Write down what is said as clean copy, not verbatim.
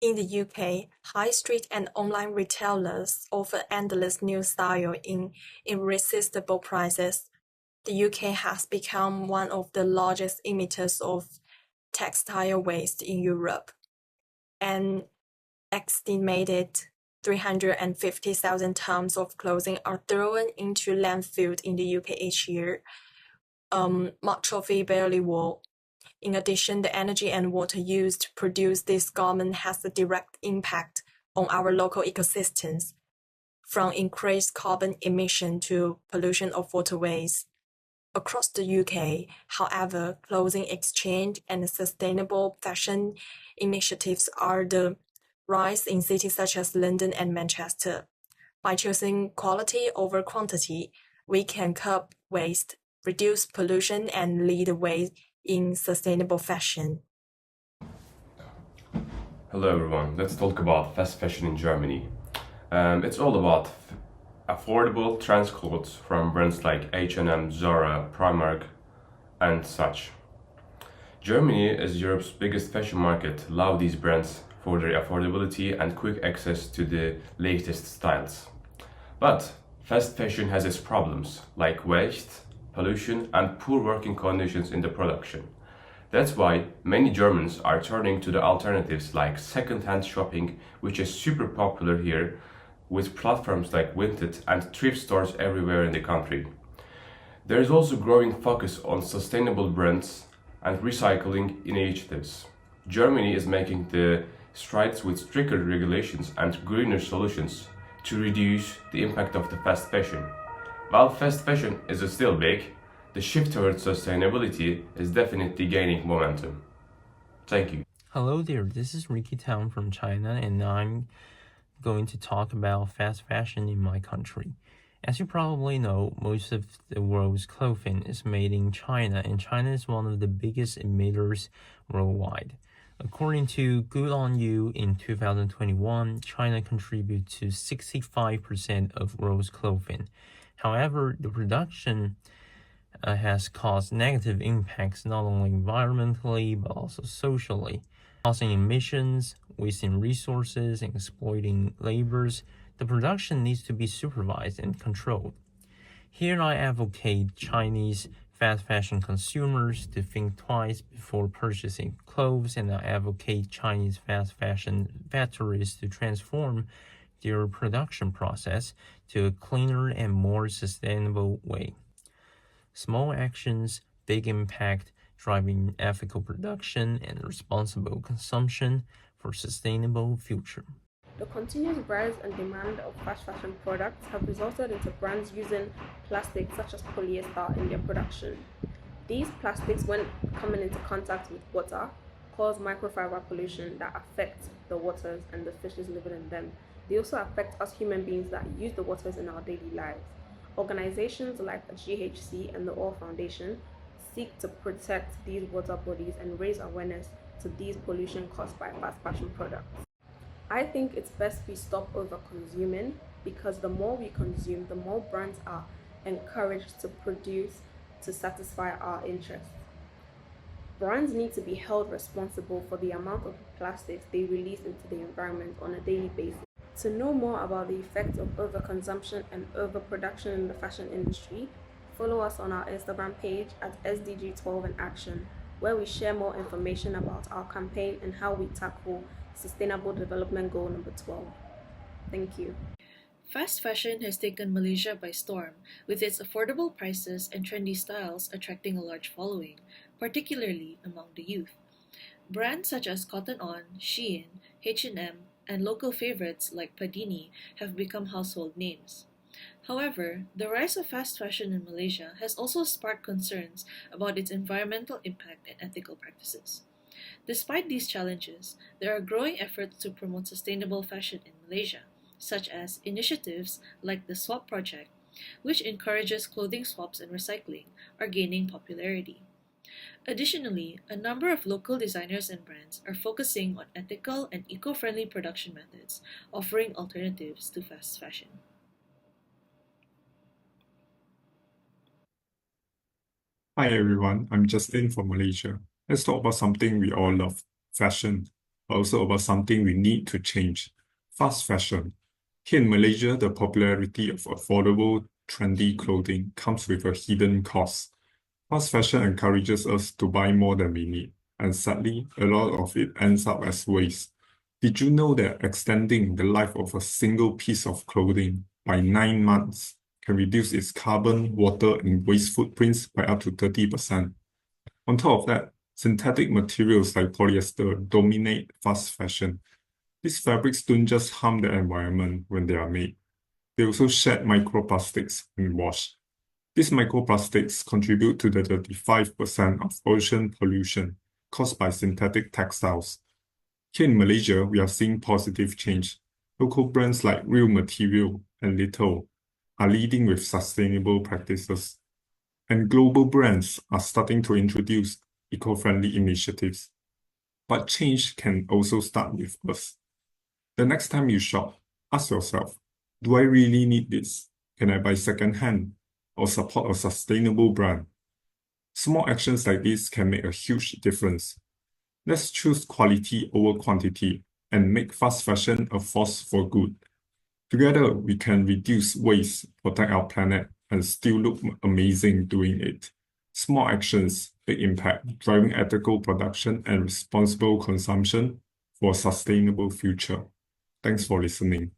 In the UK, high street and online retailers offer endless new style in irresistible prices. The UK has become one of the largest emitters of textile waste in Europe. An estimated 350,000 tons of clothing are thrown into landfill in the UK each year, much of it barely worn. In addition, the energy and water used to produce this garment has a direct impact on our local ecosystems, from increased carbon emission to pollution of waterways. Across the UK, however, clothing exchange and sustainable fashion initiatives are the rise in cities such as London and Manchester. By choosing quality over quantity, we can curb waste, reduce pollution, and lead the way in sustainable fashion. Hello everyone, let's talk about fast fashion in Germany. It's all about affordable trans clothes from brands like H&M, Zara, Primark, and such. Germany, as Europe's biggest fashion market, love these brands for their affordability and quick access to the latest styles. But fast fashion has its problems, like waste, pollution, and poor working conditions in the production. That's why many Germans are turning to the alternatives like second-hand shopping, which is super popular here, with platforms like Vinted and thrift stores everywhere in the country. There is also growing focus on sustainable brands and recycling initiatives. Germany is making the strides with stricter regulations and greener solutions to reduce the impact of the fast fashion. While fast fashion is still big, the shift towards sustainability is definitely gaining momentum. Thank you. Hello there, this is Ricky Town from China, and I'm going to talk about fast fashion in my country. As you probably know, most of the world's clothing is made in China, and China is one of the biggest emitters worldwide. According to Good On You in 2021, China contributes to 65% of world's clothing. However, the production has caused negative impacts not only environmentally but also socially, causing emissions, wasting resources, and exploiting laborers. The production needs to be supervised and controlled. Here I advocate Chinese fast fashion consumers to think twice before purchasing clothes, and I advocate Chinese fast fashion factories to transform their production process to a cleaner and more sustainable way. Small actions, big impact, driving ethical production and responsible consumption for sustainable future. The continuous rise and demand of fast fashion products have resulted into brands using plastics such as polyester in their production. These plastics, when coming into contact with water, cause microfiber pollution that affects the waters and the fishes living in them. They also affect us human beings that use the waters in our daily lives. Organizations like GHC and the Oil Foundation seek to protect these water bodies and raise awareness to these pollution caused by fast fashion products. I think it's best we stop over consuming, because the more we consume, the more brands are encouraged to produce to satisfy our interests. Brands need to be held responsible for the amount of plastics they release into the environment on a daily basis. To know more about the effects of overconsumption and overproduction in the fashion industry, follow us on our Instagram page at SDG12 in Action, where we share more information about our campaign and how we tackle Sustainable Development Goal number 12. Thank you. Fast fashion has taken Malaysia by storm, with its affordable prices and trendy styles attracting a large following, particularly among the youth. Brands such as Cotton On, Shein, H&M, and local favorites like Padini have become household names. However, the rise of fast fashion in Malaysia has also sparked concerns about its environmental impact and ethical practices. Despite these challenges, there are growing efforts to promote sustainable fashion in Malaysia, such as initiatives like the Swap Project, which encourages clothing swaps and recycling, are gaining popularity. Additionally, a number of local designers and brands are focusing on ethical and eco-friendly production methods, offering alternatives to fast fashion. Hi everyone, I'm Justin from Malaysia. Let's talk about something we all love, fashion. but also about something we need to change: fast fashion. Here in Malaysia, the popularity of affordable, trendy clothing comes with a hidden cost. Fast fashion encourages us to buy more than we need, and sadly, a lot of it ends up as waste. Did you know that extending the life of a single piece of clothing by 9 months can reduce its carbon, water, and waste footprints by up to 30%? On top of that, synthetic materials like polyester dominate fast fashion. These fabrics don't just harm the environment when they are made, they also shed microplastics when washed. These microplastics contribute to the 35% of ocean pollution caused by synthetic textiles. Here in Malaysia, we are seeing positive change. Local brands like Real Material and Little are leading with sustainable practices, and global brands are starting to introduce eco-friendly initiatives. But change can also start with us. The next time you shop, ask yourself, do I really need this? Can I buy secondhand or support a sustainable brand? Small actions like this can make a huge difference. Let's choose quality over quantity and make fast fashion a force for good. Together, we can reduce waste, protect our planet, and still look amazing doing it. Small actions, big impact, driving ethical production and responsible consumption for a sustainable future. Thanks for listening.